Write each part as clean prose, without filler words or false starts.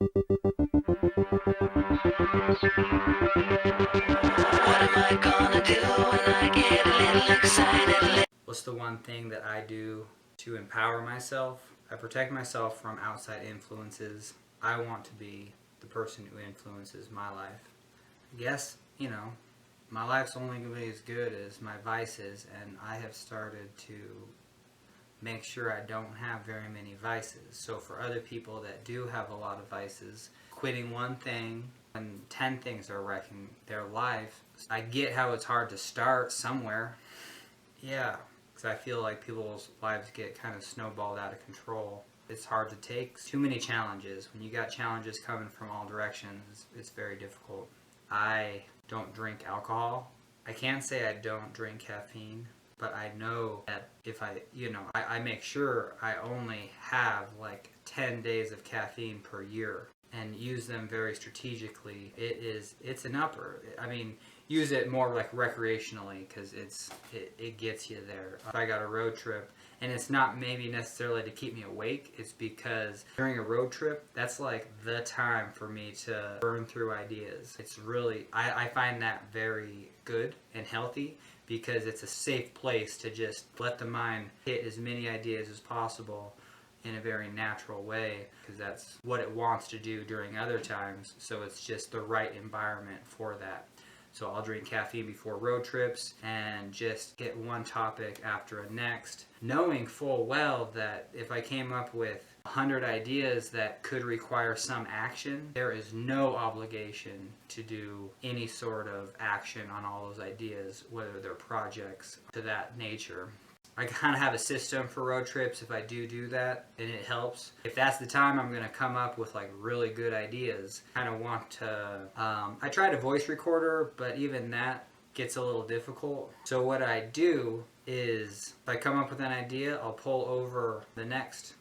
am I gonna do when I get a little excited? What's the one thing that I do to empower myself? I protect myself from outside influences. I want to be the person who influences my life. I guess, my life's only going to be as good as my vices, and I have started to make sure I don't have very many vices. So for other people that do have a lot of vices, quitting one thing when 10 things are wrecking their life, I get how it's hard to start somewhere. Yeah, because I feel like people's lives get kind of snowballed out of control. It's hard to take too many challenges. When you got challenges coming from all directions, it's very difficult. I don't drink alcohol. I can't say I don't drink caffeine, but I know that if I make sure I only have like 10 days of caffeine per year and use them very strategically. It's an upper. I mean, use it more like recreationally because it gets you there. If I got a road trip, and it's not maybe necessarily to keep me awake, it's because during a road trip, that's like the time for me to burn through ideas. It's really, I find that very good and healthy because it's a safe place to just let the mind hit as many ideas as possible in a very natural way, because that's what it wants to do during other times. So it's just the right environment for that. So I'll drink caffeine before road trips and just get one topic after a next, knowing full well that if I came up with 100 ideas that could require some action, there is no obligation to do any sort of action on all those ideas, whether they're projects to that nature. I kind of have a system for road trips if I do that, and it helps. If that's the time I'm going to come up with like really good ideas, kind of want to, I tried a voice recorder, but even that gets a little difficult. So what I do is if I come up with an idea, I'll pull over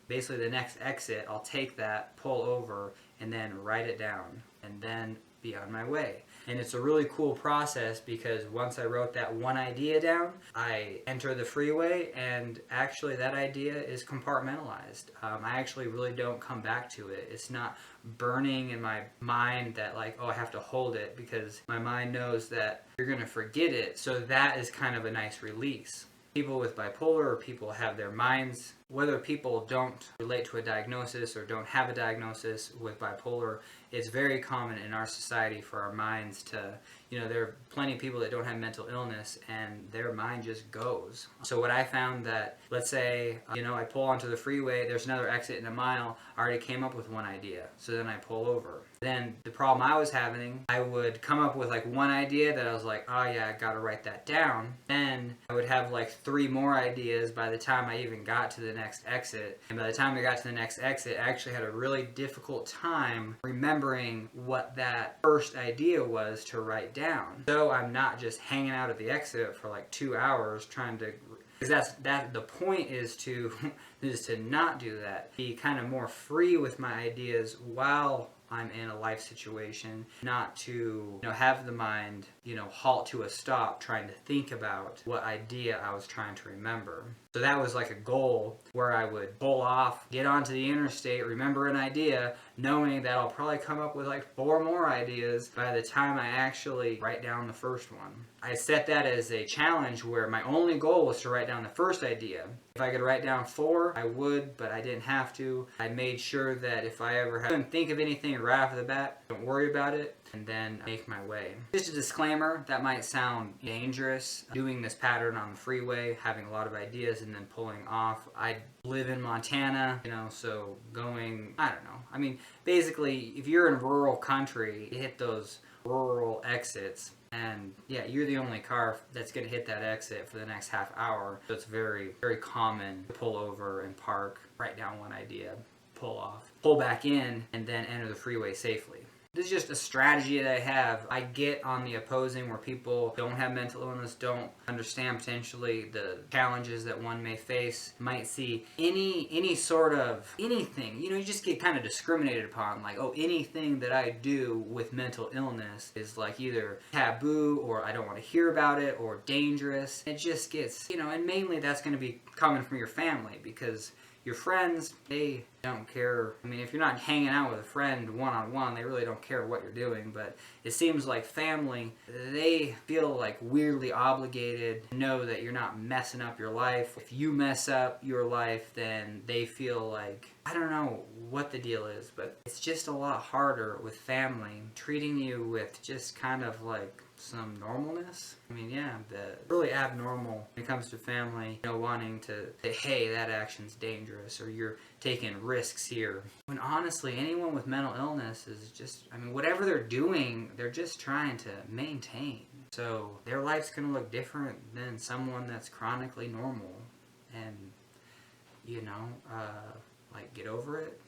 basically the next exit, I'll take that, pull over, and then write it down, and then be on my way. And it's a really cool process because once I wrote that one idea down, I enter the freeway and actually that idea is compartmentalized. I actually really don't come back to it. It's not burning in my mind that like, oh, I have to hold it, because my mind knows that you're going to forget it. So that is kind of a nice release. People with bipolar, or people have their minds, whether people don't relate to a diagnosis or don't have a diagnosis with bipolar, it's very common in our society for our minds to, there are plenty of people that don't have mental illness and their mind just goes. So what I found that, let's say, I pull onto the freeway, there's another exit in a mile, I already came up with one idea. So then I pull over. Then the problem I was having, I would come up with like one idea that I was like, oh yeah, I gotta write that down. Then I would have like 3 more ideas by the time I even got to the next exit. And by the time I got to the next exit, I actually had a really difficult time remembering what that first idea was to write down. So I'm not just hanging out at the exit for like 2 hours trying to, because the point is to not do that. Be kind of more free with my ideas while I'm in a life situation, not to have the mind halt to a stop trying to think about what idea I was trying to remember. So that was like a goal where I would pull off, get onto the interstate, remember an idea, knowing that I'll probably come up with like 4 more ideas by the time I actually write down the first one. I set that as a challenge where my only goal was to write down the first idea. If I could write down 4, I would, but I didn't have to. I made sure that if I ever couldn't think of anything right off the bat, don't worry about it, and then make my way. Just a disclaimer, that might sound dangerous, doing this pattern on the freeway, having a lot of ideas and then pulling off. I live in Montana, so going, I don't know. I mean, basically, if you're in rural country, you hit those rural exits, and yeah, you're the only car that's going to hit that exit for the next half hour. So it's very, very common to pull over and park, write down one idea, pull off, pull back in, and then enter the freeway safely. This is just a strategy that I have. I get on the opposing where people don't have mental illness, don't understand potentially the challenges that one may face, might see any sort of anything. You just get kind of discriminated upon, like, oh, anything that I do with mental illness is like either taboo or I don't want to hear about it or dangerous. It just gets, and mainly that's going to be coming from your family, because your friends, they Don't care. I mean, if you're not hanging out with a friend one-on-one, they really don't care what you're doing. But it seems like family, they feel like weirdly obligated to know that you're not messing up your life. If you mess up your life, then they feel like, I don't know what the deal is, but it's just a lot harder with family, treating you with just kind of like some normalness. I mean, yeah, the really abnormal when it comes to family, wanting to say, hey, that action's dangerous, or you're taking risks here. When honestly, anyone with mental illness is just, I mean, whatever they're doing, they're just trying to maintain. So their life's gonna look different than someone that's chronically normal. And, like, get over it.